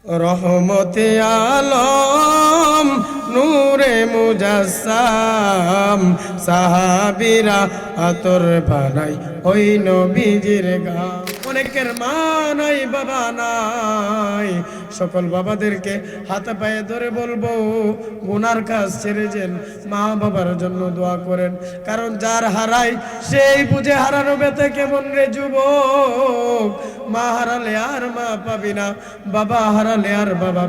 রহমতে আলম নূরে মুজাসসাম সাহাবীরা আতর বানাই ওই নবীজির গান। অনেকের মা নাই বাবা নাই, সকল বাবাদেরকে হাতে পায়ে ধরে বলবো গুনার কাজ ছেড়ে দেন, মা বাবার জন্য দোয়া করেন। কারণ যার হারাই সেই বুঝে হারানো ব্যথা কেমন রে যুবক। মা হারালে আর মা পাবি না, বাবা হারালে আর বাবা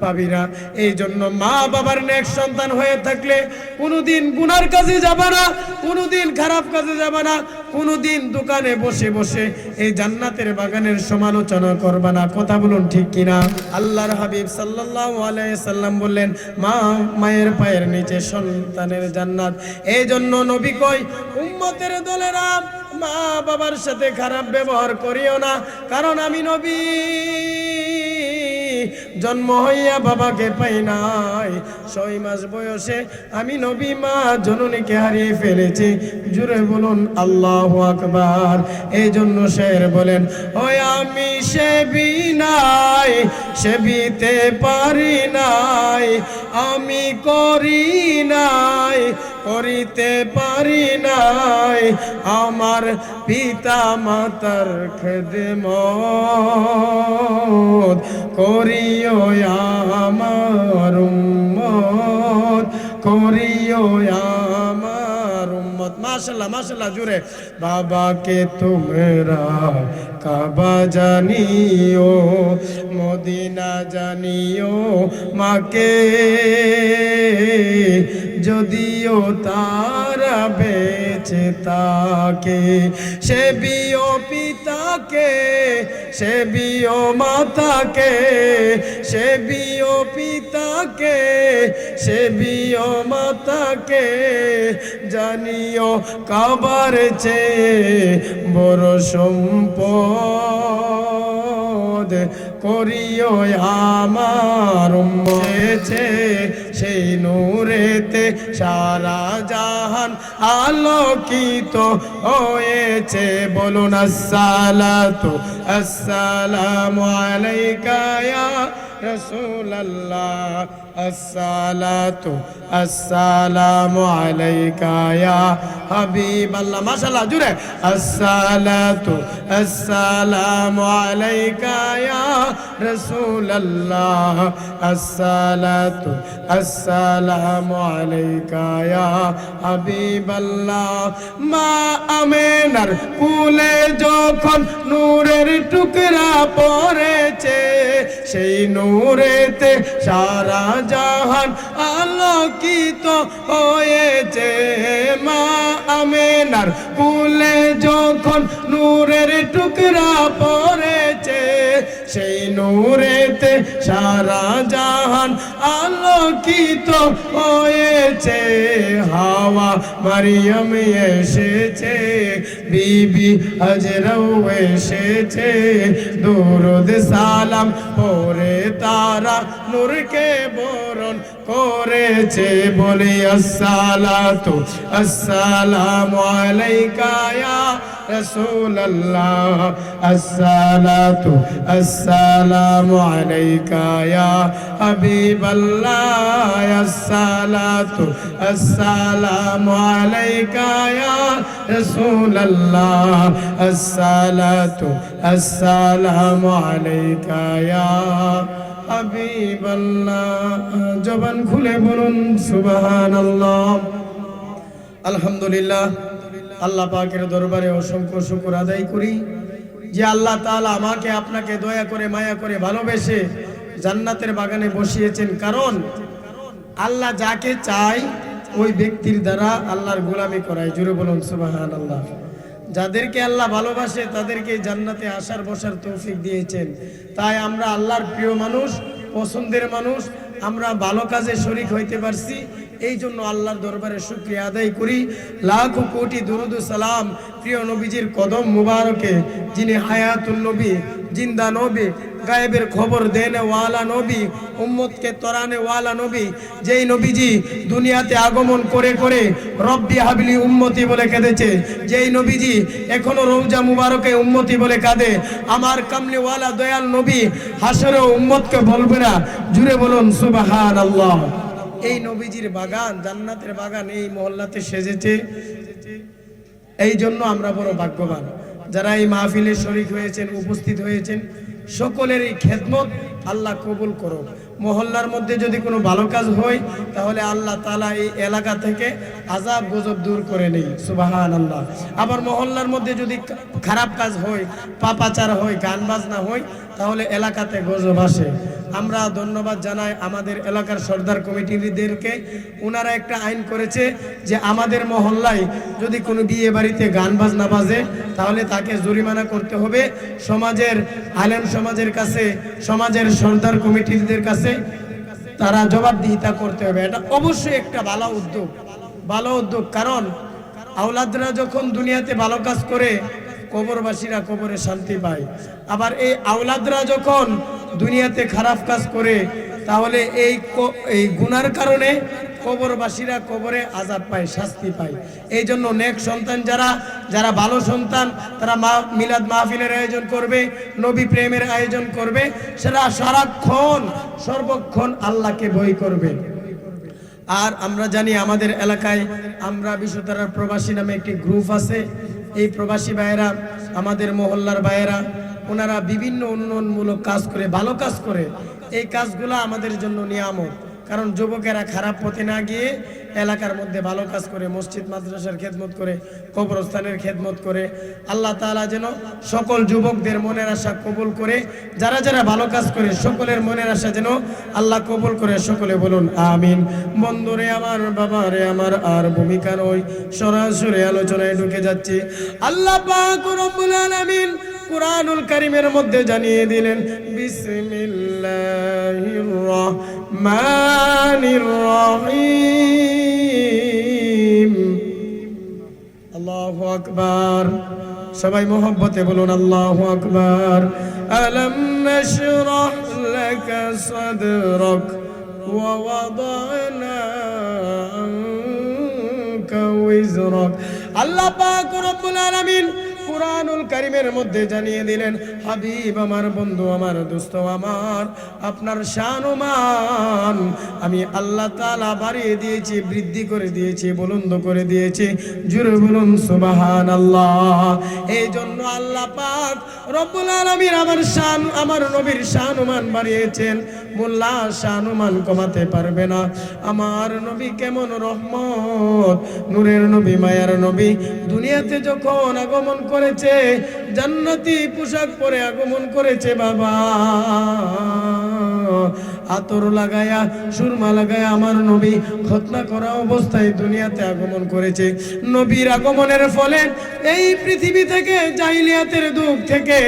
পাবি না। এই জন্য মা বাবার নেক সন্তান হয়ে থাকলে কোনোদিন গুনার কাজে যাবে না, কোনোদিন খারাপ কাজে যাবে না, কোনোদিন দোকানে বসে বসে এই জান্নাতের বাগানের সমালোচনা করবে না। কথা বলুন ঠিক কিনা? আল্লাহর হাবিব সাল্লাল্লাহু আলাইহি সাল্লাম বললেন, মায়ের পায়ের নিচে সন্তানের জান্নাত। এই জন্য নবী কই, উম্মতের দলেরা মা বাবার সাথে খারাপ ব্যবহার করিও না। কারণ আমি নবী জন্ম হইয়া বাবাকে পাই নাই, 6 মাস বয়সে আমি নবী মা জননীকে হারিয়ে ফেলেছি। জুড়ে বলুন আল্লাহু আকবার। এই জন্য শের বলেন, ওই আমি সেবি নাই, সেবিতে পারি নাই, আমি করি নাই, করিতে পারি নাই আমার পিতা মাতার খেদমত, করিও আমার উম্মত, করিও আমার উম্মত। মাশাআল্লাহ মাশাআল্লাহ জুড়ে। বাবাকে তোমরা কাবা জানিও, মদিনা জানিও, মাকে যদিও তারা বেঁচে তাকে, সেবিও পিতাকে, সেবিও মাতাকে, সেবিও পিতাকে, সেবিও মাতাকে, জানিও কাবার চেয়ে বড় সম্পদ, করিও আমার উম্মত। সেই নূরেতে সারা জাহান আলোকিত হয়েছে। বলুন আসসালাতু আসসালামু আলাইকা ইয়া রাসূলুল্লাহ, আসসালাতু আসসালামু আলাইকা ইয়া হাবিবাল্লাহ। মাশাআল্লাহ জুড়ে। আসসালাতু আসসালামু আলাইকা ইয়া রাসূলুল্লাহ, আসসালাতু আসসালামু আলাইকা ইয়া হাবিবাল্লাহ। মা আমেনার কুলে যখন নূরের টুকরা পড়েছে, সেই নূরেতে সারা জাহান আলোকিত হয়েছে। মা আমেনার কুলে যখন নূরের টুকরা পড়েছে, সেই নূরেতে সারা জাহান আলোকিত হয়েছে। হাওয়া মারিয়াম এসেছে, বিবি হাজরাও এসেছে, দুরুদ সালাম পড়ে তারা নূরকে বরণ করেছে। বলি আসসালাতু আসসালামু আলাইকা ইয়া রাসূলুল্লাহ, আসসালাতু আসসালামু আলাইকা ইয়া হাবিবাল্লাহ, আসসালাতু আসসালামু আলাইকা ইয়া রাসূলুল্লাহ, আসসালাতু আসসালামু আলাইকা ইয়া হাবিবাল্লাহ। জবান খুলে বলুন সুবহানাল্লাহ। আলহামদুলিল্লাহ। আল্লাহ পাকের দরবারে অসংখ্য শুকর আদায় করি যে আল্লাহ তাআলা আমাকে আপনাকে দয়া করে মায়া করে ভালোবেসে জান্নাতের বাগানে বসিয়েছেন। কারণ আল্লাহ যাকে চায় ওই ব্যক্তির দ্বারা আল্লাহর গোলামি করায়। জুড়ে বলুন সুবহানাল্লাহ। যাদেরকে আল্লাহ ভালোবাসে তাদেরকে জান্নাতে আসার বসার তৌফিক দিয়েছেন। তাই আমরা আল্লাহর প্রিয় মানুষ, পছন্দের মানুষ, আমরা ভালো কাজে শরীক হইতে পারছি। এই জন্য আল্লাহর দরবারে শুকরিয়া আদায় করি। লাখো কোটি দুরুদ সালাম প্রিয় নবীজির কদম মুবারকে, যিনি হায়াতুন নবী, জিন্দা নবী, গায়েবের খবর দেনে ওয়ালা নবী, উম্মতকে তরানে ওয়ালা নবী, যেই নবীজি দুনিয়াতে আগমন করে করে রব্বি হাবলি উম্মতি বলে কেঁদেছে, যেই নবীজি এখনো রওজা মুবারকে উম্মতি বলে কাঁদে, আমার কামলিওয়ালা দয়াল নবী হাসরে উম্মতকে বলবে না, জুড়ে বলুন সুবহানাল্লাহ। এই নবীজির বাগান, জান্নাতের বাগান এই মহল্লাতে সেজেছে। এই জন্য আমরা বড় ভাগ্যবান যারা এই মাহফিলে শরীক হয়েছেন, উপস্থিত হয়েছেন। সকলের এই খেদমত আল্লাহ কবুল করো। মহল্লার মধ্যে যদি কোনো ভালো কাজ হয় তাহলে আল্লাহ তাআলা এই এলাকা থেকে আযাব গজব দূর করে নেই, সুবহানাল্লাহ। আবার মহল্লার মধ্যে যদি খারাপ কাজ হয়, পাপাচার হয়, গান বাজনা হয়, তাহলে এলাকাতে গজব আসে। আমরা ধন্যবাদ জানাই আমাদের এলাকার সর্দার কমিটিদেরকে। ওনারা একটা আইন করেছে যে আমাদের মহল্লায় যদি কোনো বিয়ে বাড়িতে গান বাজনা বাজে তাহলে তাকে জরিমানা করতে হবে। সমাজের আলেম সমাজের কাছে, সমাজের সর্দার কমিটিদের কাছে তারা জবাবদিহিতা করতে হবে। এটা অবশ্যই একটা ভালো উদ্যোগ, ভালো উদ্যোগ। কারণ আওলাদরা যখন দুনিয়াতে ভালো কাজ করে কবরবাসীরা কবরে শান্তি পায়। আবার এই আওলাদরা যখন দুনিয়াতে খারাপ কাজ করে তাহলে এই গুনার কারণে কবরবাসীরা কবরে আযাব পায়, শাস্তি পায়। এই জন্য নেক সন্তান যারা ভালো সন্তান তারা মিলাদ মাহফিলের আয়োজন করবে, নবী প্রেমের আয়োজন করবে, সেটা সারাক্ষণ সর্বক্ষণ আল্লাহকে ভয় করবে। আর আমরা জানি আমাদের এলাকায় আমরা বিশ্বতারার প্রবাসী নামে একটি গ্রুপ আছে। এই প্রবাসী ভাইয়েরা, আমাদের মহল্লার ভাইয়েরা, ওনারা বিভিন্ন উন্নয়নমূলক কাজ করে, ভালো কাজ করে। এই কাজগুলো আমাদের জন্য নিয়ামত। কারণ যুবকেরা খারাপ পথে না গিয়ে এলাকার মধ্যে ভালো কাজ করে, মসজিদ মাদ্রাসার খেদমত করে, কবরস্থানের খেদমত করে। আল্লাহ তাআলা যেন সকল যুবকদের মনের আশা কবুল করে। যারা যারা ভালো কাজ করে সকলের মনের আশা যেন আল্লাহ কবুল করে। সকলে বলুন আমিন। বন্ধুরে আমার, বাবারে আমার, আর ভূমিকা নয়, সরাসরি আলোচনায় ঢুকে যাচ্ছি। আল্লাহ পাক রব্বুল আলামিন কুরআনুল কারীমের মধ্যে জানিয়ে দিলেন, বিসমিল্লাহির রহমানির রহিম। আল্লাহু আকবার। সবাই মোহব্বতে বলুন আল্লাহু আকবার। আলাম নাশরাহ লাকা সাদরাক ওয়া ওয়াদানা আনকা ওয়িজরাক। আল্লাহ পাক রব্বুল আলামিন কুরআনুল কারীমের মধ্যে জানিয়ে দিলেন, হাবিব আমার, বন্ধু আমার, দোস্ত আমার, আপনার শান ও মান আমি আল্লাহ তাআলা বাড়িয়ে দিয়েছি, বৃদ্ধি করে দিয়েছি, বুলন্দ করে দিয়েছি। জোরে বলুন সুবহানাল্লাহ। এই জন্য আল্লাহ পাক রব্বুল আলামিন আমার শান, আমার নবীর শান ও মান বাড়িয়েছেন। মোল্লা শান ও মান কমাতে পারবে না। আমার নবী কেমন রহমত, নূরের নবী, মায়ার নবী, দুনিয়াতে যখন আগমন করেছে জান্নাতি পোশাক পরে আগমন করেছে বাবা। আতর লাগায়া, সুরমা লাগায়া আমার নবী খতনা করা অবস্থায় দুনিয়াতে আগমন করেছে। নবীর আগমনের ফলে এই পৃথিবী থেকে, জাহিলিয়াতের যুগ থেকে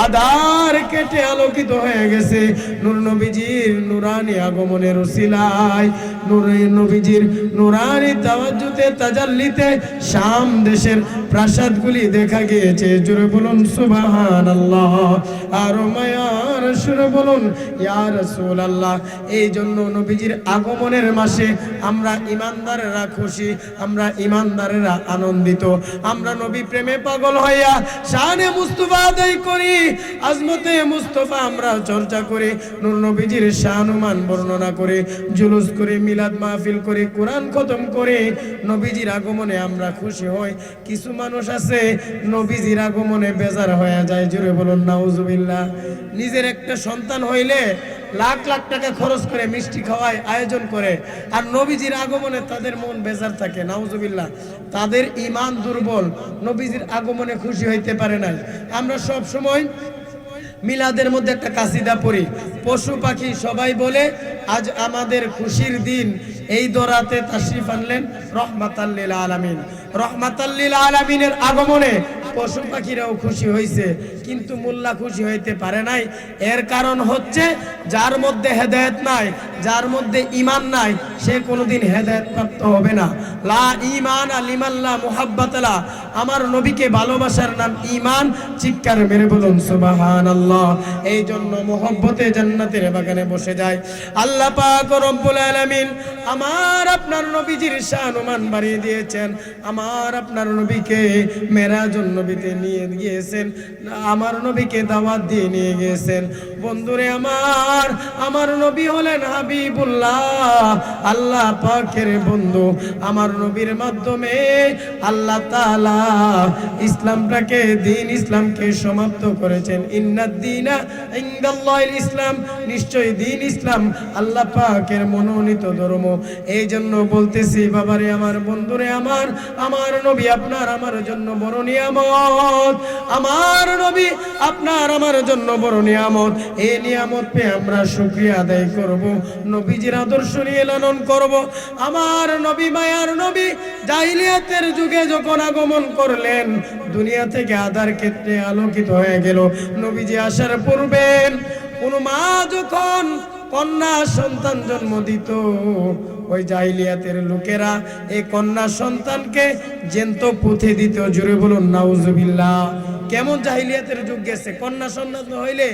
আধার কেটে আলোকিত হয়ে গেছে। নূর নবীজির নুরানি আগমনের উসিলায়, নূরের নবীজির নুরানি তাওয়াজ্জুতে, তাজাল্লিতে শাম দেশের প্রাসাদগুলি দেখা গিয়েছে। জোরে বলুন সুবহানাল্লাহ। আর মায়ার সুরে বলুন ইয়া রাসূলুল্লাহ। এই জন্য নবীজির আগমনের মাসে আমরা ইমানদারেরা খুশি, আমরা ইমানদারেরা আনন্দিত। আমরা নবী প্রেমে পাগল হইয়া শানে মুস্তাফা আদায় করি, আজমতে মুস্তাফা আমরা চর্চা করি, নূর নবীজির শান ও মান বর্ণনা করে, জুলুস করে, মিলাদ মাহফিল করে, কোরআন খতম করে নবীজির আগমনে আমরা খুশি হই। কিছু মানুষ আছে নবীজির আগমনে বেজার হয়ে যায়। জোরে বলুন নাউজুবিল্লাহ। নিজের একটা সন্তান হইলে লাখ লাখ টাকা খরচ করে মিষ্টি খাওয়ায়, আয়োজন করে, আর নবীজির আগমনে তাদের মন বেজার থাকে। নাউজুবিল্লাহ। তাদের ঈমান দুর্বল, নবীজির আগমনে খুশি হইতে পারে না। আমরা সব সময় মিলাদের মধ্যে একটা কাসিদা পড়ি, পশু পাখি সবাই বলে আজ আমাদের খুশির দিন, এই দরাতে তাশরিফ আনলেন রহমাতাল লিল আলামিন। রহমাতাল লিল আলামিনের আগমনে পশু পাখিরাও খুশি হয়েছে, কিন্তু মোল্লা খুশি হইতে পারে নাই। এর কারণ হচ্ছে যার মধ্যে হেদায়েত নাই, যার মধ্যে ঈমান নাই, সে কোনোদিন হেদায়েত প্রাপ্ত হবে না। লা ঈমান লিমান লা মুহাব্বাত লা, আমার নবীকে ভালোবাসার নাম ঈমান। চিৎকার মেরে বলুন সুবহানাল্লাহ। এই জন্য মুহাব্বতে জান্নাতের বাগানে বসে যায়। আল্লাহ পাক রব্বুল আলামিন আমার আপনার নবীজির শান বাড়িয়ে দিয়েছেন। আমার আপনার নবীকে মেরাজুন নবীতে নিয়ে গিয়েছেন, আমার নবীকে দাওয়াত দিয়ে নিয়ে গিয়েছেন। বন্ধুরে আমার নবী হলেন হাবিবুল্লাহ, আল্লাহ পাকের বন্ধু। আমার নবীর মাধ্যমে আল্লাহ তাআলা ইসলামটাকে, দিন ইসলামকে সমাপ্ত করেছেন। ইন্নাদ দীনা ইনদাল্লাহিল ইসলাম, নিশ্চয়ই দিন ইসলাম আল্লাহ পাকের মনোনীত ধর্ম। এই জন্য বলতেছি বাবারে আমার, বন্ধুরে আমার নবী আপনার আমার জন্য বড় নিয়ামত। আমার নবী আপনার আমার জন্য বড় নিয়ামত। এই নিয়ামত পেয়ে আমরা শুকরিয়া আদায় করব, নবীজির আদর্শ নিয়ে লালন করব। আমার নবী মায়ার নবী জাহিলিয়াতের যুগে যখন আগমন করলেন, দুনিয়া থেকে আধার ক্ষেত্রে আলোকিত হয়ে গেল। নবীজি আসার পূর্বে কোন মা যখন কন্যা সন্তান জন্ম দিত, ওই জাহিলিয়াতের লোকেরা এই কন্যা সন্তানকে জ্যান্ত পুঁতে দিত। জোরে বলুন নাউজুবিল্লাহ। কেমন জাহিলিয়াতের যুগ গেছে, কন্যা সন্তান হইলে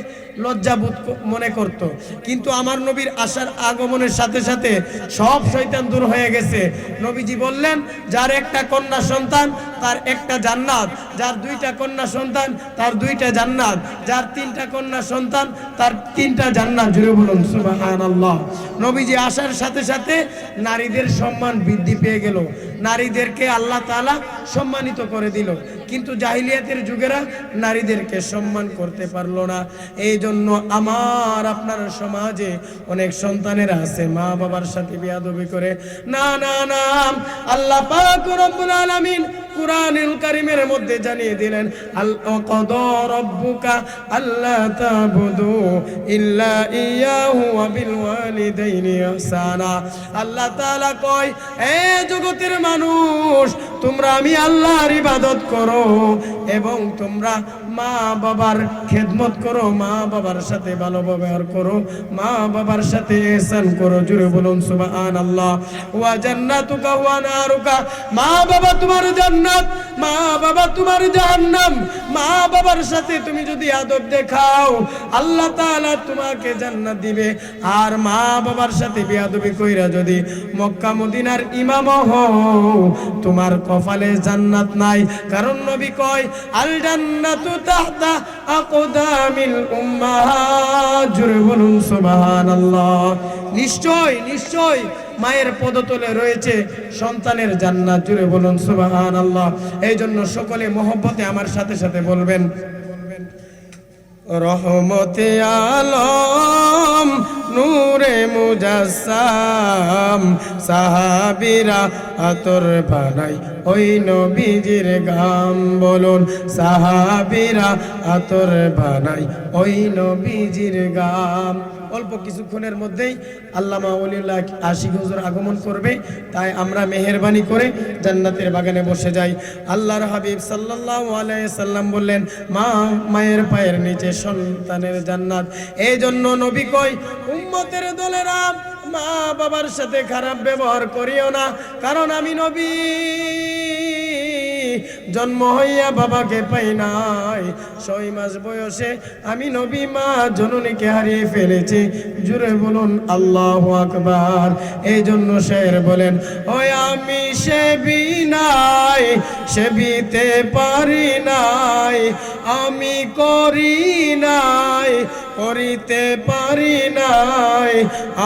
লজ্জাবোধ মনে করত। কিন্তু আমার নবীর আসার আগমনের সাথে সাথে সব শয়তান দূর হয়ে গেছে। নবীজি বললেন, যার একটা কন্যা সন্তান তার একটা জান্নাত, যার দুইটা কন্যা সন্তান তার দুইটা জান্নাত, যার তিনটা কন্যা সন্তান তার তিনটা জান্নাত। জুড়ে বলুন সুবহানাল্লাহ। নবীজি আসার সাথে সাথে নারীদের সম্মান বৃদ্ধি পেয়ে গেল, নারীদেরকে আল্লাহ তাআলা সম্মানিত করে দিল। কিন্তু জাহিলিয়াতের যুগেরা নারীদেরকে সম্মান করতে পারলো না। এই জন্য আমার আপনার সমাজে অনেক সন্তানেরা আছে মা বাবার সাথে বেয়াদবি করে। না না না, আল্লাহ পাক রব্বুল আলামিন কুরআনুল কারীমের মধ্যে জানিয়ে দিলেন, আল-কাদা রাব্বুকা আল্লা তা'বুদু ইল্লা ইয়াহু ওয়া বিল ওয়ালিদাইনি ইহসানা। আল্লাহ তাআলা কয়, এ জগতের মানুষ, তোমরা আমি আল্লাহর ইবাদত করো এবং তোমরা মা বাবার খেদমত করো, মা বাবার সাথে ভালো ব্যবহার করো, মা বাবার সাথে ইহসান করো। জুড়ে বলুন সুবহানাল্লাহ। ওয়া জান্নাতুকা ওয়া নারুকা, মা বাবা তোমার জান্নাত, মা বাবা তোমার জাহান্নাম। মা বাবার সাথে তুমি যদি আদব দেখাও, আল্লাহ তাআলা তোমাকে জান্নাত দিবে। আর মা বাবার সাথে বেয়াদবি কইরা যদি মক্কা মদিনার ইমাম হও, তোমার কপালে জান্নাত নাই। কারণ নবী কয়, আল জান্নাতু তাহতা আকদামিল উম্মাহাত। জোরে বলুন সুবহানাল্লাহ। নিশ্চয় নিশ্চয় মায়ের পদতলে রয়েছে সন্তানের জান্নাত। জুড়ে বলুন সুবহানাল্লাহ। এই জন্য সকলে মহব্বতে আমার সাথে সাথে বলবেন, রহমতে আলম নূরে মুজাসসাম, সাহাবীরা আতর বানাই ওই নবীজির গাম। বলুন, সাহাবীরা আতর বানাই ওই নবীজির গাম। অল্প কিছুক্ষণের মধ্যেই আল্লামা ওলিউল্লাহ আশিক হুজুর আগমন করবে, তাই আমরা মেহেরবানি করে জান্নাতের বাগানে বসে যাই। আল্লাহর হাবিব সাল্লাল্লাহু আলাইহি সাল্লাম বললেন, মায়ের পায়ের নিচে সন্তানের জান্নাত। এই জন্য নবী কয়, উম্মতের দলেরা মা বাবার সাথে খারাপ ব্যবহার করিও না। কারণ আমি নবী জন্ম হইয়া বাবাকে পাই নাই, 6 মাস বয়সে আমি নবী মা জননীকে হারিয়ে ফেলেছি। জুড়ে বলুন আল্লাহু আকবার। এই জন্য শের বলেন, ওই আমি সেবি নাই, সেবিতে পারি নাই, আমি করি নাই, করিতে পারি নাই,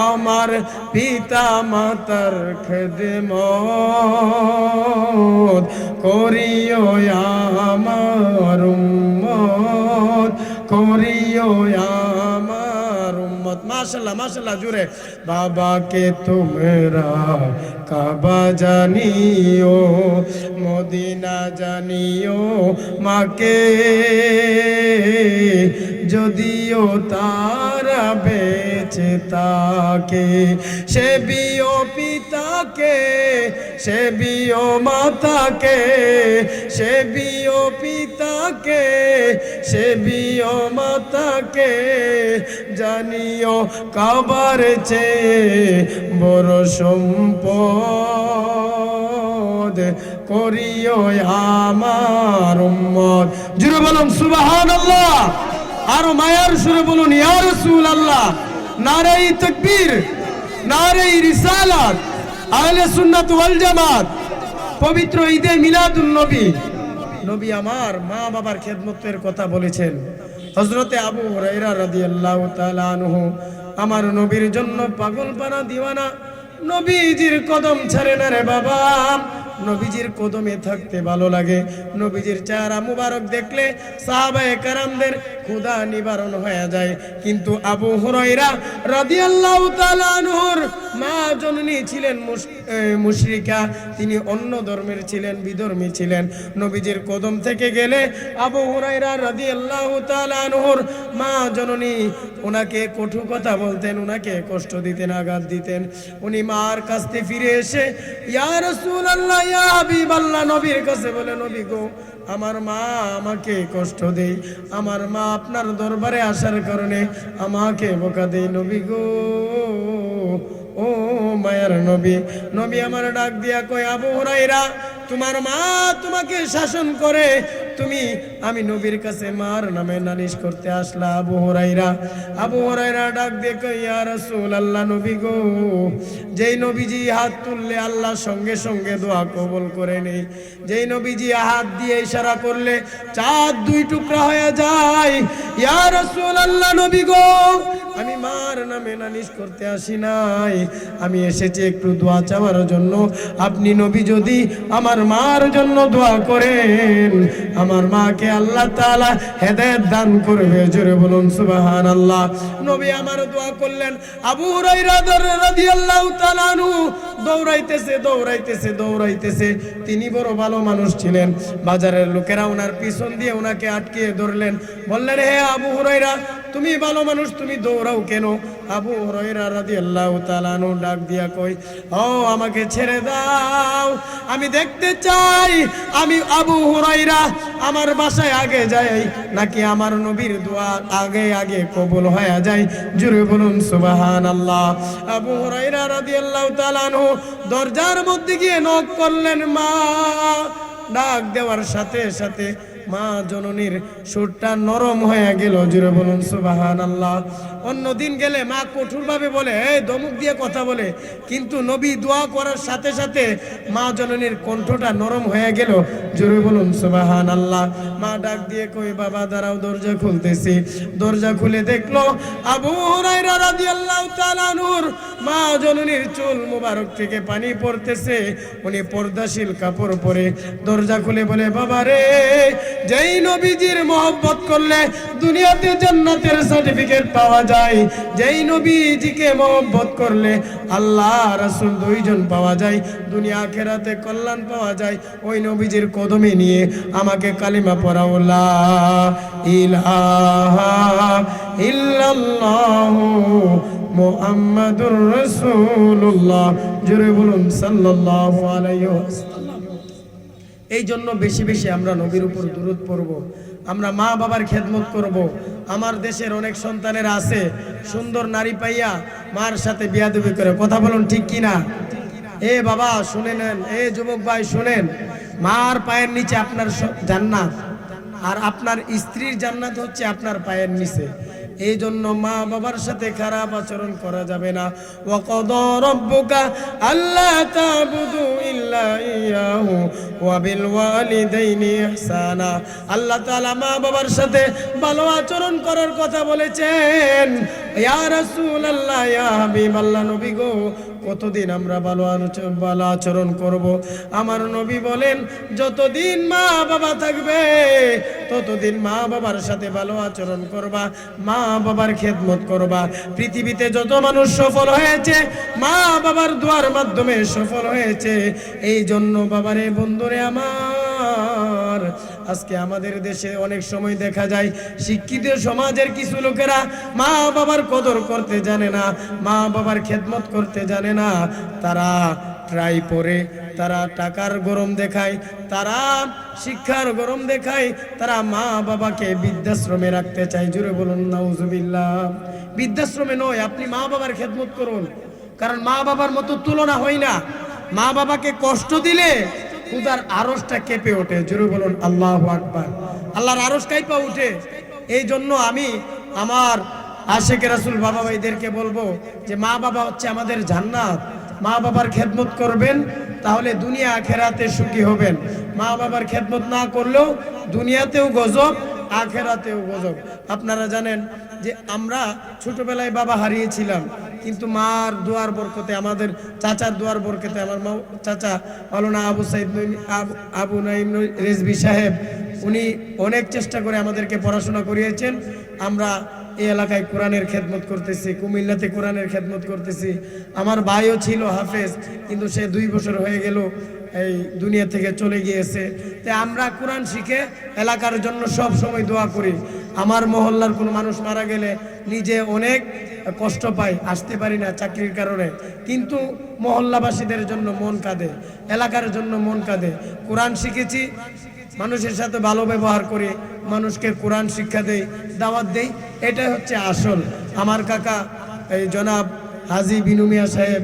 আমার পিতা মাতার খেদমত করিও আমার উম্মত, করিও আমার উম্মত। মাশাআল্লাহ মাশাআল্লাহ জুড়ে। বাবাকে তোমরা কাবা জানিও, মদিনা জানিও, মাকে যদিও তারা পেয়েছে তাকে, সে বিও পিতাকে, সে বিও মাতাকে, সে বিও পিতাকে, সে বিও মাতাকে, জানিও কাবার চেয়ে বড় সম্পদ করিও আমার উম্মত। জুড়ে বলুন সুবহানাল্লাহ, আরো মায়ার সুরে বলুন ইয়া রাসূলুল্লাহ। নারে তাকবীর, নারে রিসালাত, আহলে সুন্নাত ওয়াল জামাত। পবিত্র ঈদে মিলাদুন নবী, নবী আমার মা বাবার খেদমতের কথা বলেছেন। হযরতে আবু হুরায়রা রাদিয়াল্লাহু তাআলা আনহু আমার নবীর জন্য পাগল পানা দিওয়ানা, নবীজির কদম ছাড়ে না রে বাবা, নবীজির কদমে থাকতে ভালো লাগে। নবীজির চেহারা মুবারক দেখলে সাহাবায়ে কেরামদের ক্ষুধা নিবারণ হয়ে যায়। কিন্তু আবু হুরায়রা রাদিয়াল্লাহু তাআলা আনহুর মা জননী ছিলেন মুশরিকা, তিনি অন্য ধর্মের ছিলেন, বিধর্মী ছিলেন। নবীজির কদম থেকে গেলে আবু হুরায়রা রাদিয়াল্লাহু তাআলা আনহুর মা জননী ওনাকে কটু কথা বলতেন, ওনাকে কষ্ট দিতেন, আঘাত দিতেন। উনি মার কাছ থেকে ফিরে এসে ইয়া রাসূলুল্লাহ, ইয়া হাবিবাল্লাহ, নবীর কাছে বলে নবী গো, আমার মা আমাকে কষ্ট দেয়, আমার মা আপনার দরবারে আসার কারণে আমাকে বকা দেয়। নবী গো, ও মায়ের নবী, নবী আমার ডাক দিয়া কয় আবু হুরায়রা, তোমার মা তোমাকে শাসন করে, তুমি আমি নবীর কাছে মার নামে নালিশ করতে আসলা। আবু হুরায়রা ডাক দিয়ে কয় ইয়া রাসূলুল্লাহ, নবী গো, যেই নবীজি হাত তুললে আল্লাহ সঙ্গে সঙ্গে দোয়া কবুল করে নেই, যেই নবীজি হাত দিয়ে ইশারা করলে চাঁদ দুই টুকরা হয়ে যায়, ইয়া রাসূলুল্লাহ, নবী গো, আমি মার নামে নালিশ করতে আসি নাই, আমি এসেছি একটু দোয়া চাওয়ার জন্য। আপনি নবী যদি আমার মার জন্য দোয়া করেন, আমার মাকে আল্লাহ তাআলা হেদায়েত দান করবে। জোরে বলুন সুবহানাল্লাহ। নবী আমার দোয়া করলেন। আবু হুরায়রা রাদিয়াল্লাহু তাআলা আনহু দৌড়াইতেছে দৌড়াইতেছে দৌড়াইতেছে। তিনি বড় ভালো মানুষ ছিলেন। বাজারের লোকেরা ওনার পিছন দিয়ে ওনাকে আটকিয়ে ধরলেন, বললেন হে আবু হুরায়রা, তুমি ভালো মানুষ, তুমি দৌড়াও কেন? আবু হুরায়রা রাদিয়াল্লাহু তাআলা আনহু ডাক দিয়া কই, ও আমাকে ছেড়ে দাও, আমি দেখতে চাই আমি আবু হুরায়রা আমার বাসায় আগে যাই নাকি আমার নবীর দোয়া আগে আগে কবুল হয়ে যায়। জোরে বলুন সুবহানাল্লাহ। আবু হুরায়রা রাদিয়াল্লাহু তাআলা আনহু দরজার মধ্যে গিয়ে নক করলেন। মা ডাক দেওয়ার সাথে সাথে মা জননীর সুরটা নরম হয়ে গেল। জোরে বলুন সুবহানাল্লাহ। অন্যদিন গেলে মা কঠোরভাবে বলে, এই ধমক দিয়ে কথা বলে, কিন্তু নবী দোয়া করার সাথে সাথে মা জননীর কণ্ঠটা নরম হয়ে গেল। জোরে বলুন সুবহানাল্লাহ। মা ডাক দিয়ে কই, বাবা দাঁড়াও, দরজা খুলতেছি। দরজা খুলে দেখলো আবু হুরায়রা রাদিয়াল্লাহু তাআলা আনহুর মা জননীর চুল মুবারক থেকে পানি পড়তেছে। উনি পর্দাশীল কাপড় পরে দরজা খুলে বলে, বাবা রে, যেই নবীজির মহব্বত করলে দুনিয়াতে জান্নাতের সার্টিফিকেট পাওয়া যায়, যেই নবীজিকে মহব্বত করলে আল্লাহ রাসূল দুইজন পাওয়া যায়, দুনিয়া আখিরাতে কল্যাণ পাওয়া যায়, ওই নবীজির কদমে নিয়ে আমাকে কালিমা পড়াও, লা ইলাহা ইল্লাল্লাহু মুহাম্মাদুর রাসূলুল্লাহ। জোরে বলুন সাল্লাল্লাহু আলাইহি ওয়াসাল্লাম। এই জন্য বেশি বেশি আমরা নবীর উপর দুরূদ পড়ব, আমরা মা বাবার খেদমত করব। আমার দেশের অনেক সন্তানেরা আছে সুন্দর নারী পাইয়া মার সাথে বিয়াদবি করে। কথা বলুন ঠিক কিনা? এ বাবা শুনে নেন, এ যুবক ভাই শুনেন, মার পায়ের নিচে আপনার জান্নাত, আর আপনার স্ত্রীর জান্নাত হচ্ছে আপনার পায়ের নিচে। এই জন্য মা বাবার সাথে খারাপ আচরণ করা যাবে না। ওয়া ক্বাদা রাব্বুকা আল্লা তা'বুদু ইল্লা ইয়াহু ওয়া বিল ওয়ালিদাইনি ইহসানা। আল্লাহ তাআলা মা বাবার সাথে ভালো আচরণ করার কথা বলেছেন। ইয়া রাসূলুল্লাহ, ইয়া হাবিবাল্লাহ, নবী গো, কতদিন আমরা ভালো আচরণ করব? আমার নবী বলেন, যতদিন মা বাবা থাকবে ততদিন মা বাবার সাথে ভালো আচরণ করবা, মা বাবার খেদমত করবা। পৃথিবীতে যত মানুষ সফল হয়েছে মা বাবার দোয়ার মাধ্যমে সফল হয়েছে। এই জন্য বাবারে, বন্ধুরে আমার, আজকে আমাদের দেশে অনেক সময় দেখা যায় শিক্ষিত সমাজের কিছু লোকেরা মা বাবার কদর করতে জানে না, মা বাবার খেদমত করতে জানে না। তারা ট্রাই পরে, তারা টাকার গরম দেখায়, তারা শিক্ষার গরম দেখায়, তারা মা বাবাকে বৃদ্ধাশ্রমে রাখতে চায়। জুড়ে বলুন নাউজুবিল্লাহ। বৃদ্ধাশ্রমে নয়, আপনি মা বাবার খেদমত করুন, কারণ মা বাবার মতো তুলনা হয় না। মা বাবাকে কষ্ট দিলে খুদার আরশটা কেঁপে ওঠে। জুড়ে বলুন আল্লাহু আকবার। আল্লাহর আরশ কাঁপা উঠে। এই জন্য আমি আমার আশিকে রাসূল বাবা ভাইদেরকে বলবো যে মা বাবা হচ্ছে আমাদের জান্নাত। মা বাবার খেদমত করবেন, তাহলে দুনিয়া আখেরাতে সুখী হবেন। মা বাবার খেদমত না করলেও দুনিয়াতেও গজব, আখেরাতেও গজব। আপনারা জানেন যে আমরা ছোটবেলায় বাবা হারিয়েছিলাম, কিন্তু মার দোয়ার বরকতে, আমাদের চাচার দোয়ার বরকতে, আমার মা চাচা মাওলানা আবু নাইম রেজভী সাহেব, উনি অনেক চেষ্টা করে আমাদেরকে পড়াশোনা করিয়েছেন। আমরা এই এলাকায় কোরআনের খেদমত করতেছি, কুমিল্লাতে কোরআনের খেদমত করতেছি। আমার ভাইও ছিল হাফেজ, কিন্তু সে 2 বছর হয়ে গেল এই দুনিয়া থেকে চলে গিয়েছে। তাই আমরা কোরআন শিখে এলাকার জন্য সব সময় দোয়া করি। আমার মহল্লার কোনো মানুষ মারা গেলে নিজে অনেক কষ্ট পাই, আসতে পারি না চাকরির কারণে, কিন্তু মহল্লাবাসীদের জন্য মন কাঁদে, এলাকার জন্য মন কাঁদে। কোরআন শিখেছি, মানুষের সাথে ভালো ব্যবহার করি, মানুষকে কোরআন শিক্ষা দেই, দাওয়াত দেই, এটাই হচ্ছে আসল। আমার কাকা এই জনাব হাজী বিনু মিয়া সাহেব,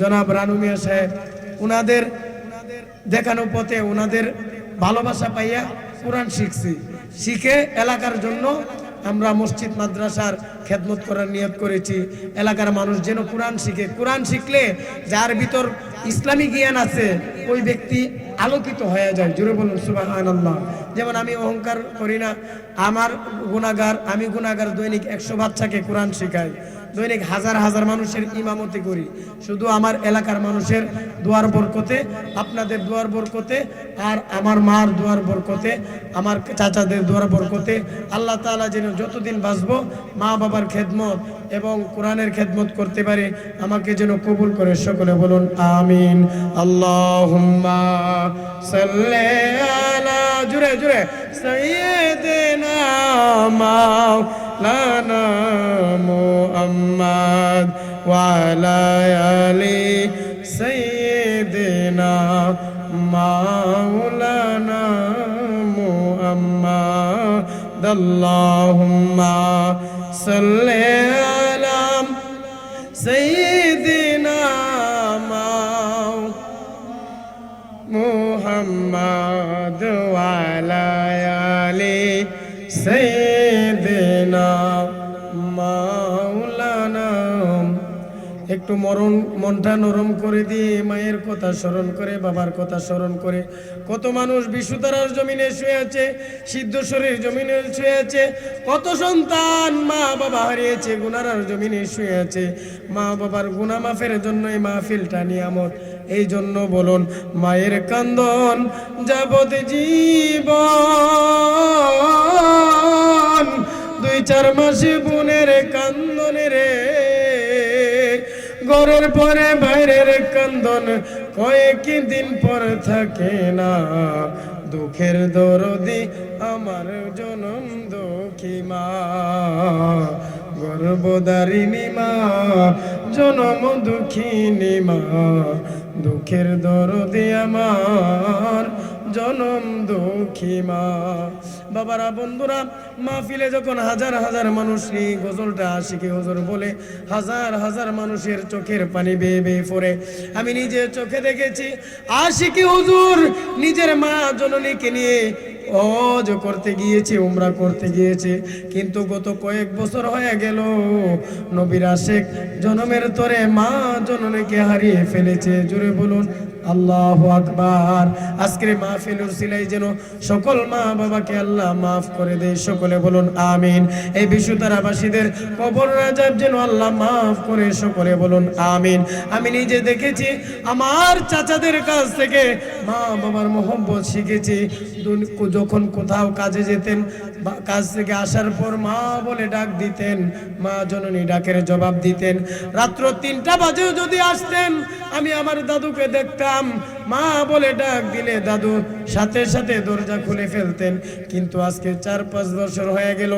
জনাব রানু মিয়া সাহেব, ওনাদের দেখানো পথে, ওনাদের ভালোবাসা পাইয়া কোরআন শিখছি। শিখে এলাকার জন্য আমরা মসজিদ মাদ্রাসার খেদমত করার নিয়ত করেছি। এলাকার মানুষ যেন কোরআন শিখে। কোরআন শিখলে যার ভিতর ইসলামী জ্ঞান আছে ওই ব্যক্তি আলোকিত হয়ে যায়। জুড়ে বলুন সুবহানাল্লাহ। যেমন আমি অহংকার করি না, আমার গুনাহগার, আমি গুনাহগার, দৈনিক 100 বাচ্চাকে কোরআন শেখাই, দৈনিক হাজার হাজার মানুষের ইমামতি করি। শুধু আমার এলাকার মানুষের দোয়ার বরকতে, আপনাদের দোয়ার বরকতে, আর আমার মার দোয়ার বরকতে, আমার চাচাদের দোয়ার বরকতে আল্লাহ তাআলা যেন যতদিন বাঁচবো মা বাবার খেদমত এবং কোরআনের খেদমত করতে পারে, আমাকে যেন কবুল করে। সকলে বলুন আমিন। আল্লাহুম্মা সাল্লি আলা, জুড়ে জুড়ে, সাইয়্যিদিনা মাওলানা মুহাম্মদ ওয়া আলা আলি সাইয়্যিদিনা মাওলানা মুহাম্মদ। আল্লাহুম্মা সাল্লি আলা সাইয়্যিদিনা মুহাম্মদ ওয়া আলা আলি সাইয়্যিদিনা মাওলানা। একটু মনটা নরম করে দিয়ে মায়ের কথা স্মরণ করে, বাবার কথা স্মরণ করে। কত মানুষ বিশুদ্ধার জমিনে শুয়ে আছে, সিদ্ধেশ্বরের জমিনে শুয়ে আছে। কত সন্তান মা বাবা হারিয়েছে, গুনারার জমিনে শুয়ে আছে। মা বাবার গুনাহ মাফের জন্য এই মাহফিলটা নিয়ামত। এই জন্য বলুন, মায়ের কান্দন যাবত জীবন, 2-4 মাসে বোনের কান্দনে রে, ঘরের পরে বাইরের কান্দন কয়েকদিন পর থাকে না। দুঃখের দরদি আমার জনম দুঃখী মা, গর্ভধারিণী মা, জনম দুঃখিনী মা, দুঃখের দরদি আমার জনম দুঃখী মা। বাবারা, বন্ধুরা, মাহফিলে যখন হাজার হাজার মানুষ এই গজলটা আশিকি হুজুর বলে, হাজার হাজার মানুষের চোখের পানি বেয়ে বেয়ে পড়ে। আমি নিজে চোখে দেখেছি আশিকি হুজুর নিজের মা জননীকে নিয়ে হজ করতে গিয়েছে, উমরা করতে গিয়েছে, কিন্তু গত কয়েক বছর হয়ে গেল নবীর আশিক জনমের তরে মা জননীকে হারিয়ে ফেলেছে। জোরে বলুন আল্লাহু আকবার। আজকের মাহফিলের উসিলায় যেন সকল মা বাবাকে আল্লাহ মাফ করে দেয়। সকলে বলুন আমিন। এই বিশুদ্ধারাবাসীদের কবর আযাব যেন আল্লাহ মাফ করে। সকলে বলুন আমিন। আমি নিজে দেখেছি, আমার চাচাদের কাছ থেকে মা বাবার মোহব্বত শিখেছি। যখন কোথাও কাজে যেতেন, কাজ থেকে আসার পর মা বলে ডাক দিতেন, মা জননী ডাকের জবাব দিতেন। রাত্র 3টা বাজেও যদি আসতেন, আমি আমার দাদুকে দেখতাম মা বলে ডাক দিলে দাদু সাথে সাথে দরজা খুলে ফেলতেন। কিন্তু আজকে 4-5 বছর হয়ে গেল,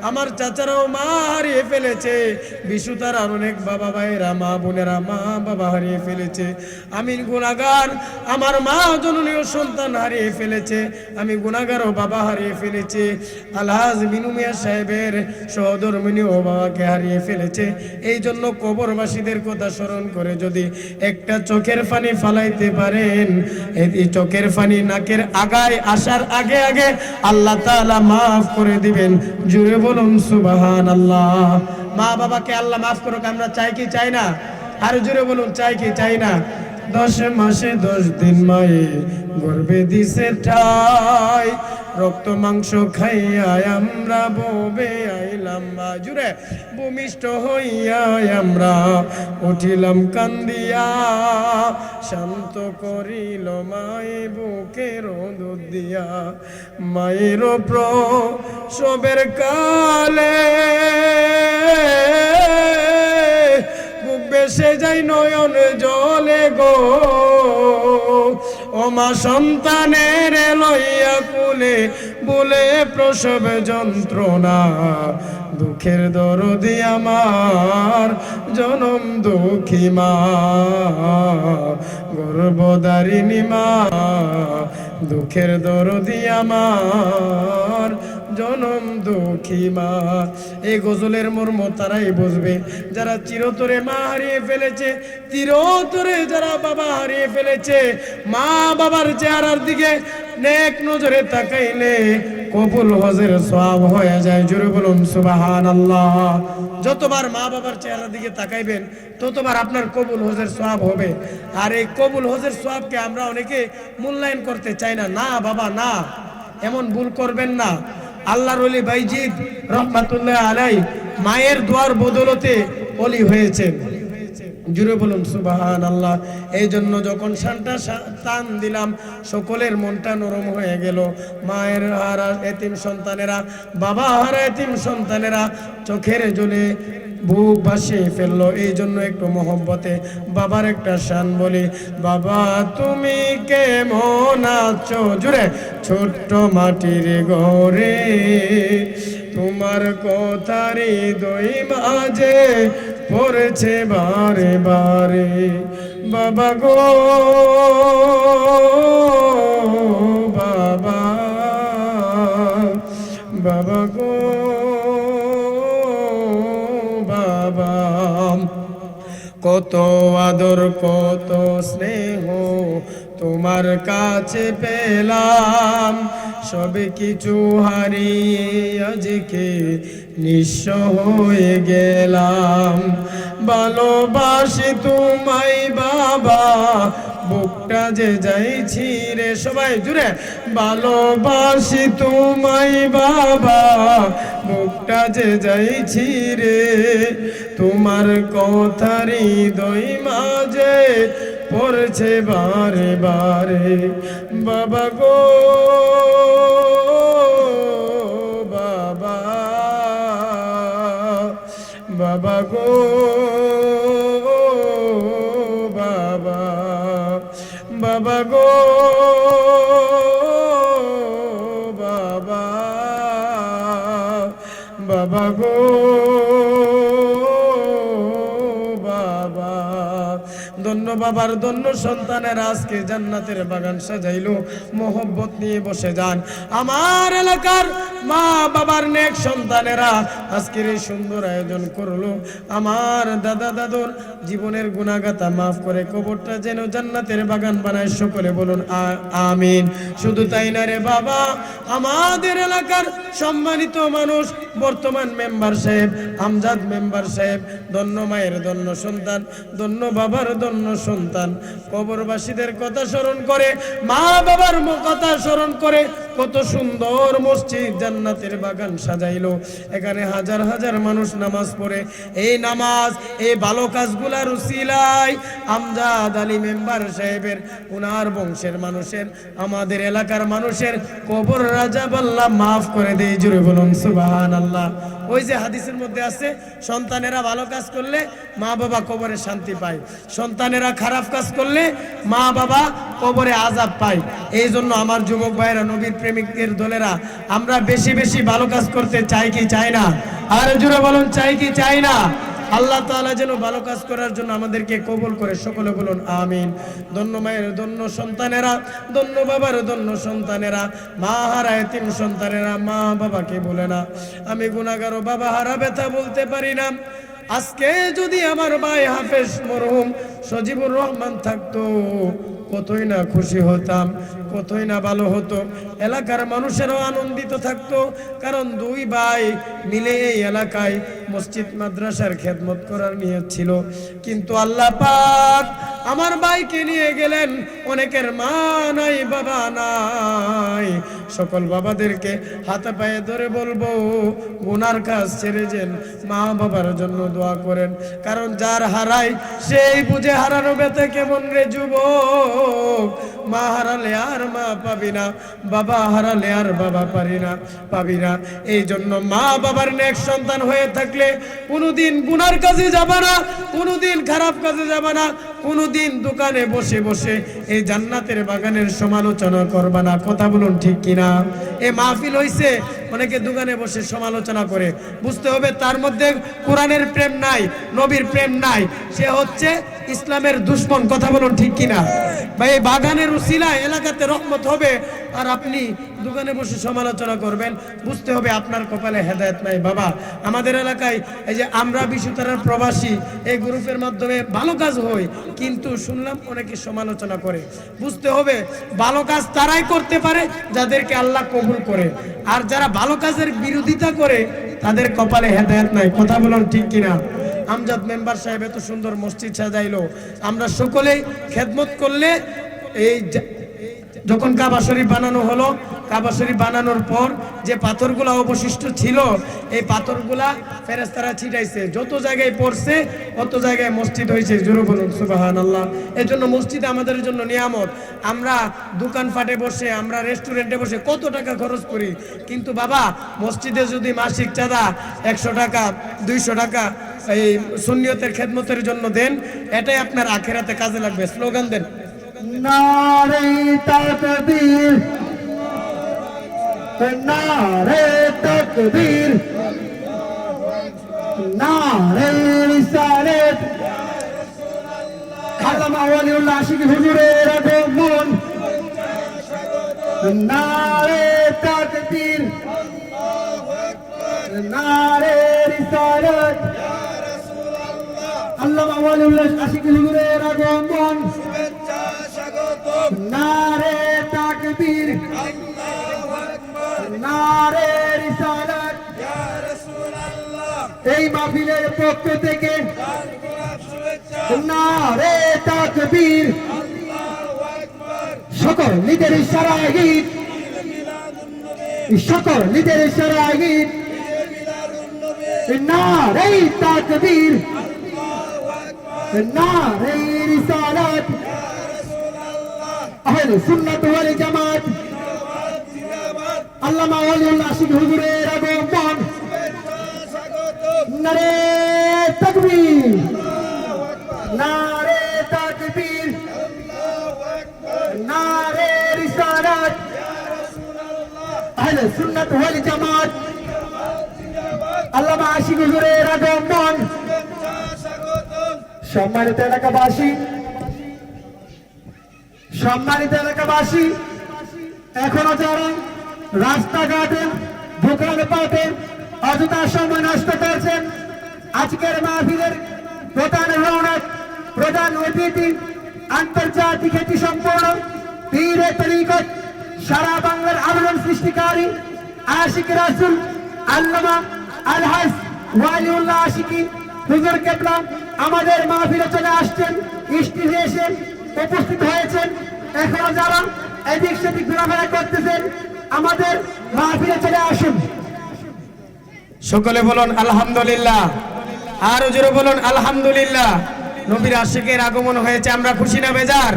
আমার চাচারাও মা হারিয়ে ফেলেছে, বিশু তার আর অনেক বাবা ভাইয়েরা মা বোনেরা মা বাবা হারিয়ে ফেলেছে। আমি গুনাহগার, আমার মা জননীয় সন্তান হারিয়ে ফেলেছে, আমি গুনাহগারও বাবা হারিয়ে ফেলেছে। আলহাজ মিনু মিয়া সাহেবের সহধর্মিণী ও বাবাকে হারিয়ে ফেলেছে। এই জন্য কবরবাসীদের কথা স্মরণ করে যদি একটা চোখের পানি ফালাইতে পারেন, এই চোখের পানি নাকের আগায় আসার আগে আগে আল্লাহ তাআলা মাফ করে দিবেন। জুড়ে বলুন সুবহানাল্লাহ। মা বাবাকে আল্লাহ মাফ করুক, আমরা চাই কি চাই না? আর জুড়ে বলুন, চাই কি চাই না? 10 মাসে 10 দিন মায়ে গর্ভে দিছে ঠাই, রক্ত মাংস খাইয়া আমরা ববে আইলাম মা। জুড়ে ভূমিষ্ঠ হইয়া আমরা উঠিলাম কান্দিয়া, শান্ত করিল মায়ে বুকের দুধ দিয়া। মায়ের প্রসবের কালে বেসে যাই নয়ন জলে গো, ও মা সন্তানের লইয়া কুলে বলে প্রসব যন্ত্রণা, দুঃখের দরদি আমার জনম দুঃখী মা, গর্ভধারিণী মা, দুঃখের দরদি আমার জনম দুঃখী মা। এই গজলের মর্ম তারাই বুঝবে যারা চিরতরে মা হারিয়ে ফেলেছে, চিরতরে যারা বাবা হারিয়ে ফেলেছে। মা বাবার চেহারার দিকে নেক নজরে তাকাইলে কবুল হজের সওয়াব হয়ে যায়। জোরে বলুন সুবহানাল্লাহ। যতবার মা বাবার চেহারার দিকে তাকাইবেন ততবার আপনার কবুল হজের সওয়াব হবে। আর এই কবুল হজের সওয়াবকে আমরা অনেকে মূল্যায়ন করতে চাই না। না বাবা না, এমন ভুল করবেন না। আল্লাহর ওলি বাইজিদ রহমাতুল্লাহ আলাই মায়ের দোয়ার বদলতে ওলি হয়েছেন। জুড়ে বলুন সুবহানাল্লাহ। এই জন্য যখন শানটা টান দিলাম সকলের মনটা নরম হয়ে গেল। মায়ের হারা এতিম সন্তানেরা, বাবা হারা এতিম সন্তানেরা চোখের জলে বুক ভাসিয়ে ফেললো। এই জন্য একটু মহব্বতে বাবার একটা শান বলি। বাবা তুমি কেমন আছো? জুড়ে ছোট্ট মাটির ঘরে তোমার কথার হৃদয় মাঝে পড়েছে বারে বারে। বাবা গো বাবা, বাবা গো বাবা, কত আদর কত স্নেহ তোমার কাছে পেলাম, সব কিছু হারিয়ে আজকে নিঃস্ব হয়ে গেলাম। ভালোবাসি তোমায় বাবা, বুকটা যে যাইছি রে। সবাই জুড়ে ভালোবাসি তোমায় বাবা, বুকটা যে যাইছি রে। তোমার কথার হৃদয় মাঝে পড়ছে বারে বারে। বাবা গো বাবা, বাবা গো বাবা, বাবা গো বাবা, বাবা গো বাবা। ধন্য বাবার ধন্য সন্তানের আজকে জান্নাতের বাগান সাজাইলো, মোহব্বত নিয়ে বসে যান। আমার এলাকার মা বাবার নেক সন্তানেরা আজকের এই সুন্দর আয়োজন করলো। আমার দাদা দাদুর জীবনের গুনাহগাতা মাফ করে কবরটা যেন জান্নাতের বাগান বানায়। সকলে বলুন আমিন। শুধু তাই না রে বাবা, আমাদের এলাকার সম্মানিত মানুষ বর্তমান মেম্বার সাহেব আমজাদ মেম্বার সাহেব, ধন্য মায়ের ধন্য সন্তান, ধন্য বাবার ধন্য সন্তান, কবরবাসীদের কথা স্মরণ করে, মা বাবার কথা স্মরণ করে কত সুন্দর মসজিদ জান্নাতের বাগান সাজাইলো। এখানে হাজার হাজার মানুষ নামাজ পড়ে। এই নামাজ, এই ভালো কাজগুলার উসিলায় আমজাদ আলী মেম্বার সাহেবের, উনার বংশের মানুষের, আমাদের এলাকার মানুষের কবর রাজাব আল্লাহ মাফ করে দেয়। জুড়ে বলুন সুবহানাল্লাহ। ওই যে হাদিসের মধ্যে আছে, সন্তানেরা ভালো কাজ করলে মা বাবা কবরে শান্তি পায়, সন্তানেরা খারাপ কাজ করলে মা বাবা কবরে আযাব পাই। এই জন্য আমার যুবক ভাইরা, নবীর প্রেমিকদের দলেরা, আমরা বেশি বেশি ভালো কাজ করতে চাই কি চাই না? আর জোরে বলুন, চাই কি চাই না? আল্লাহ তাআলা যেন ভালো কাজ করার জন্য আমাদেরকে কবুল করে, সকলে বলুন আমিন। ধন্য মায়ের ধন্য সন্তানেরা, ধন্য বাবার ধন্য সন্তানেরা, মা হারা এতিম সন্তানেরা, মা বাবাকে বলে না আমি গুনাহগার, বাবা হারা ব্যথা বলতে পারি না। আজকে যদি আমার ভাই হাফেজ মরহুম সজিবুর রহমান থাকতো, কতই না খুশি হতাম, কতই না ভালো হতো। এলাকার মানুষেরও আনন্দিত থাকতো, কারণ দুই ভাই মিলে এই এলাকায় মসজিদ মাদ্রাসার খেদমত করার নিয়ত ছিল। কিন্তু আল্লাহ পাক আমার ভাইকে নিয়ে গেলেন। অনেকের মা নাই, বাবা নাই। সকল বাবাদেরকে হাতে পায়ে ধরে বলবো, গুনার কাজ ছেড়ে যান, মা বাবার জন্য দোয়া করেন। কারণ যার হারাই সেই বুঝে হারানো ব্যথা কেমন রে যুবক। মা হারালে আর মা পাবি না, বাবা হারালে আর বাবা পাবি না। এই জন্য মা বাবার নেক সন্তান হয়ে থাকলে কোনোদিন গুনার কাজে যাবা না, কোনোদিন খারাপ কাজে যাবা না, কোনোদিন দোকানে বসে বসে এই জান্নাতের বাগানের সমালোচনা করবা না। কথা বলুন ঠিক কিনা? এ মাহফিল হইছে, অনেকে দোকানে বসে সমালোচনা করে, বুঝতে হবে তার মধ্যে কোরআনের প্রেম নাই, নবীর প্রেম নাই, সে হচ্ছে ইসলামের দুশমন। কথা বলুন ঠিক কিনা? ভাই এই বাগানের উসিলায় এলাকাতে রহমত হবে, আর আপনি দোকানে বসে সমালোচনা করবেন, বুঝতে হবে আপনার কপালে হেদায়েত নাই। বাবা আমাদের এলাকায় এই যে আমরা বিশুতারার প্রবাসী, এই গ্রুপের মাধ্যমে ভালো কাজ হয়, কিন্তু শুনলাম অনেকে সমালোচনা করে। বুঝতে হবে ভালো কাজ তারাই করতে পারে যাদেরকে আল্লাহ কবুল করে, আর যারা ভালো কাজের বিরোধিতা করে তাদের কপালে হেদায়েত নাই। কথা বলুন ঠিক কিনা? আমজাদ মেম্বার সাহেব এত সুন্দর মসজিদ সাজাইলো, আমরা সকলেই খেদমত করলে, এই যখন কাবা শরীফ বানানো হলো, কাবা শরীফ বানানোর পর যে পাথরগুলা অবশিষ্ট ছিল, এই পাথরগুলা ফেরেশতারা ছিটাইছে, যত জায়গায় পড়ছে অত জায়গায় মসজিদ হয়েছে। জোরে বলুন সুবহানাল্লাহ। এই জন্য মসজিদ আমাদের জন্য নিয়ামত। আমরা দোকানপাটে বসে, আমরা রেস্টুরেন্টে বসে কত টাকা খরচ করি, কিন্তু বাবা মসজিদে যদি মাসিক চাঁদা 100 টাকা 200 টাকা এই সুন্নিয়তের খেদমতের জন্য দেন, এটাই আপনার আখিরাতে কাজে লাগবে। স্লোগান দেন, নারে তাকবীর, নারে তাকবীর, নারে রিসালাত। আল্লামা ওয়ালিউল্লাহ আশিকি হুজুরের আগমন। নারে তাকবীর, নারে রিসালাত। আল্লামা ওয়ালিউল্লাহ আশিকি হুজুরের আগমন। নারে তাকবীর, নারে রিসালাত। এই মাহফিলের পক্ষ থেকে নারে তাকবীর। সকল নিজের ইশারায় গীত, সকল নিজের ইশারায় গীত। নারে তাকবীর, নারে রিসালাত। আহলে সুন্নাত ওয়াল জামাত। আল্লামা ওয়ালিউল্লাহ আশিকি হুজুরের আগমন। নারে তাকবীর, নারে তাকবীর, নারে রিসালাত। আহলে সুন্নাত ওয়াল জামাত। আল্লামা আশিকি হুজুরের আগমন। সম্মানিত এলাকাবাসী, সম্মানিত এলাকাবাসী, এখনো যারা রাস্তাঘাটে, দোকানপাটে অযথা সময় নষ্ট করছেন, আজকের মাহফিলের প্রধান রৌনক, প্রধান অতিথি, আন্তর্জাতিক খ্যাতি সম্পন্ন পীরে তরিকত, সারা বাংলার আলোড়ন সৃষ্টিকারী আশিক রাসূল আল্লামা আলহাজ ওয়ালিউল্লাহ আশিকি হুজুর কেবলা আমাদের মাহফিলে চলে আসছেন, স্টেজে এসে উপস্থিত হয়েছেন। এখনো যারা এদিক সেদিক ঘোরাফেরা করতেছেন, আমাদের মাহফিলে চলে আসুন। সকলে বলুন আলহামদুলিল্লাহ, আর জোরে বলুন আলহামদুলিল্লাহ। নবীর আশিকের আগমন হয়েছে, আমরা খুশি না বেজার?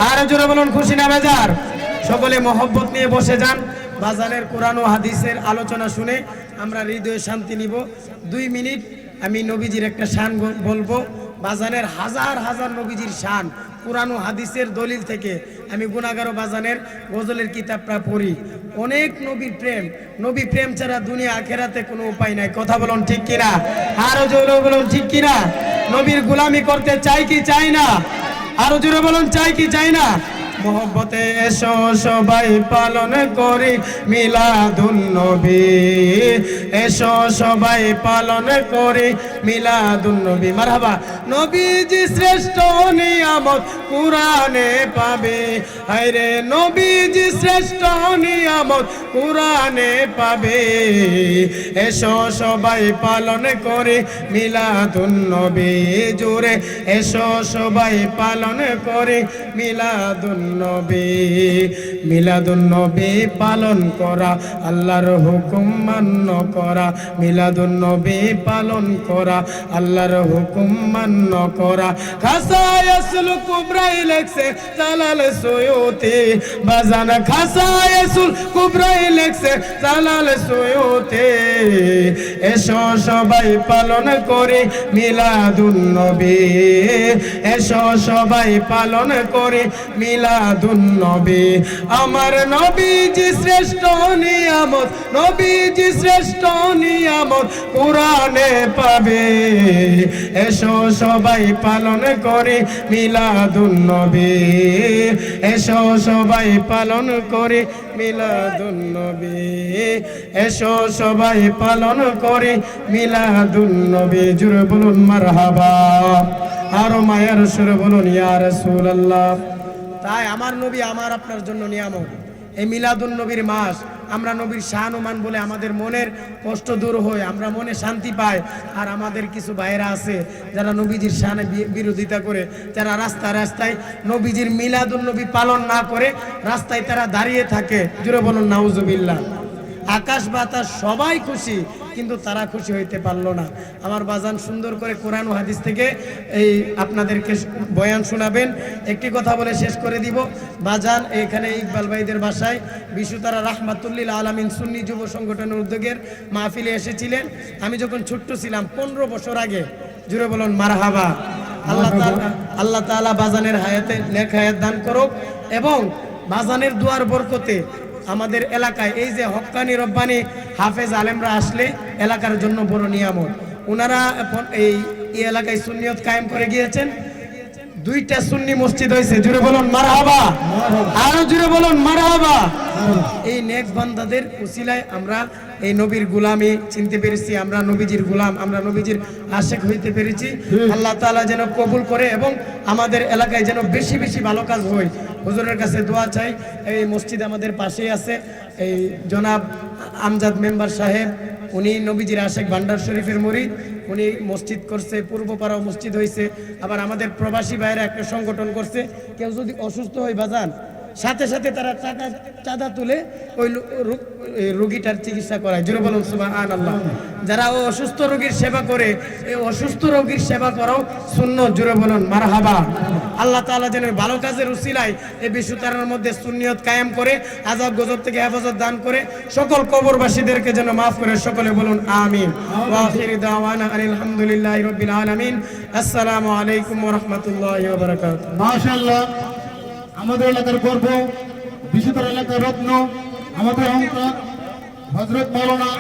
আর জোরে বলুন খুশি না বেজার? সকলে মহব্বত নিয়ে বসে যান। বাজারের কোরআন ও হাদিসের আলোচনা শুনে আমরা হৃদয়ে শান্তি নিব। 2 মিনিট আমি নবীজির একটা শান বলবো, বাজানের হাজার হাজার নবীজির শান কুরআন ও হাদিসের দলিল থেকে আমি গুনাহগার ও বাজানের গজলের কিতাবটা পড়ি। অনেক নবীর প্রেম, নবী প্রেম ছাড়া দুনিয়া আখেরাতে কোনো উপায় নাই। কথা বলুন ঠিক কিনা? আরো জোরে বলুন ঠিক কিনা? নবীর গোলামি করতে চাই কি চাই না? আরো জোরে বলুন চাই কি চাই না? মোহব্বতে এসো সবাই পালন করি মিলাদুন নবী, এসো সবাই পালন করি মিলাদুন নবী। মারহাবা। নবীজি শ্রেষ্ঠ নিয়ামত কুরআনে পাবে, হায়রে নবীজি শ্রেষ্ঠ নিয়ামত কুরআনে পাবে, এসো সবাই পালন করি মিলাদুন নবী। জোরে এসো সবাই পালন করি মিলাদুন নবী। মিলাদুন নবী পালন করা আল্লাহর হুকুম মান্য করা, মিলাদুন নবী পালন করা আল্লাহর হুকুম মান্য করা। খাসায়াসুল কুবরাই লেখছে জালাল সুয়ুতি, বাজান খাসায়াসুল কুবরাই লেখছে জালাল সুয়ুতি, এসো সবাই পালন করি মিলাদুন নবী, এসো সবাই পালন করি মিলাদুন নবী। আমার নবীজি শ্রেষ্ঠ নিয়ামত, নবীজি শ্রেষ্ঠ নিয়ামত কুরআনে পাবে, এসো সবাই পালন করি মিলাদুন নবী, এসো সবাই পালন করি মিলাদুন নবী, এসো সবাই পালন করি মিলাদুন নবী। জুড়ে বলুন মারহাবা, আরো মায়ের সুরে বলুন ইয়া রাসূলুল্লাহ। তাই আমার নবী আমার আপনার জন্য নিয়ামত। এই মিলাদুন নবীর মাস আমরা নবীর শান ও মান বলে আমাদের মনের কষ্ট দূর হয়, আমরা মনে শান্তি পাই। আর আমাদের কিছু ভাইরা আছে যারা নবীজির শানে বিরোধিতা করে, যারা রাস্তায় রাস্তায় নবীজির মিলাদুন নবী পালন না করে রাস্তায় তারা দাঁড়িয়ে থাকে। জুড়ে বলুন নাউজুবিল্লাহ। আকাশ বাতাস সবাই খুশি, কিন্তু তারা খুশি হইতে পারলো না। আমার বাজান সুন্দর করে কোরআন ও হাদিস থেকে এই আপনাদেরকে বয়ান শোনাবেন। একটি কথা বলে শেষ করে দিব। বাজান এখানে ইকবাল ভাইদের বাসায় বিশুতারা রাহমাতুল্লিল আলামিন সুন্নি যুব সংগঠনের উদ্যোগের মাহফিলে এসেছিলেন। আমি যখন ছোট্ট ছিলাম 15 বছর আগে। জুড়ে বলুন মারহাবা। আল্লাহ তাআলা বাজানের হায়াতে নেক হায়াত দান করুক এবং বাজানের দুয়ার বরকতে আমাদের এলাকায় এই যে হক্কানি রব্বানি হাফেজ আলেমরা আসলে এলাকার জন্য বড় নিয়ামত। ওনারা এই এলাকায় সুন্নিয়ত কায়েম করে গিয়েছেন। 2টা সুন্নি মসজিদ হয়েছে। জুড়ে বলুন মারহাবা, আরো জুড়ে বলুন মারহাবা। এই নেক বান্দাদের উসিলায় আমরা এই নবীর গোলামি চিনতে পেরেছি, আমরা নবীজির গোলাম, আমরা নবীজির আশেক হইতে পেরেছি। আল্লাহ তাআলা যেন কবুল করে এবং আমাদের এলাকায় যেন বেশি বেশি ভালো কাজ হয়। হুজুরের কাছে দোয়া চাই। এই মসজিদ আমাদের পাশেই আছে, এই জনাব আমজাদ মেম্বার সাহেব, উনি নবীজির আশেক ভান্ডার শরীফের মুরিদ। উনি মসজিদ করছে, পূর্বপাড়াও মসজিদ হয়েছে। আবার আমাদের প্রবাসী ভাইরা একটা সংগঠন করছে। কেউ যদি অসুস্থ হয় বাজান, সাথে সাথে তারা চাঁদা তুলে ওই রোগীটার চিকিৎসা করায়। জোরে বলুন সুবহানাল্লাহ। যারা ও অসুস্থ রোগীর সেবা করে, এই অসুস্থ রোগীর সেবা করাও সুন্নত। জোরে বলুন মারহাবা। আল্লাহ তাআলা যেন ভালো কাজের উসিলায় এই বিশ্বতারার মধ্যে সুন্নিয়ত কায়েম করে, আযাব গজব থেকে হেফাজত দান করে, সকল কবরবাসীদেরকে যেন মাফ করে। সকলে বলুন আমিন। ওয়া আখিরু দাওয়ানা আলহামদুলিল্লাহি রাব্বিল আলামিন। আসসালামু আলাইকুম ওয়া রাহমাতুল্লাহি ওয়া বারাকাতুহু। মাশাআল্লাহ, আমাদের এলাকার গর্ব, বিশুতার এলাকার রত্ন, আমাদের অহংকার হযরত মাওলানা